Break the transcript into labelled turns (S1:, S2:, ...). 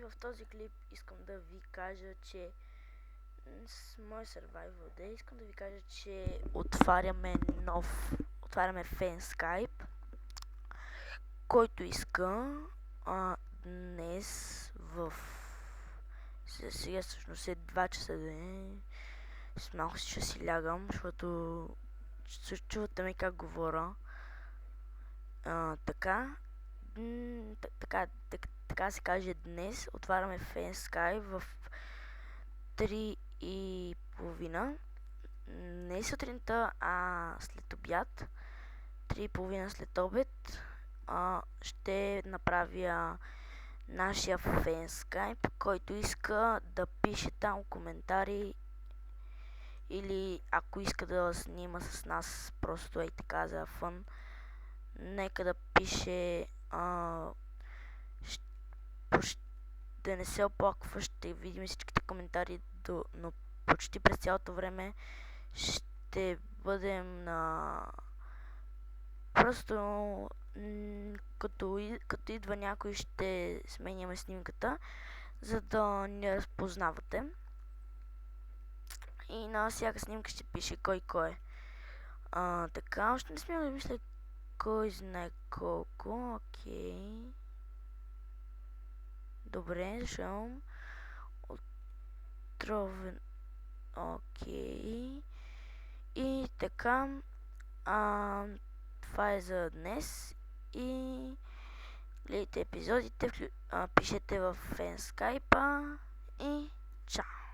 S1: в този клип искам да ви кажа, че с мой Survival Day искам да ви кажа, че отваряме фен Skype, който иска днес сега всъщност е 2 часа ден. С малко ще си лягам, защото чувате ми как говоря. Така се каже, днес отваряме фен Skype в 3:30. Не сутринта, а след обяд. 3:30 след обед ще направя нашия фен Skype, който иска да пише там коментари или ако иска да снима с нас просто ей така за фън, нека да пише. Да не се оплаква, ще видим всичките коментари, но почти през цялото време ще бъдем просто като идва някой, ще сменяме снимката, за да не разпознавате. И на всяка снимка ще пише кой е. Така, още не смея да мисля кой знае колко. Окей. Добре, защо отровен. Окей. И така, това е за днес. И гледайте епизодите, пишете в фен Skype и чао!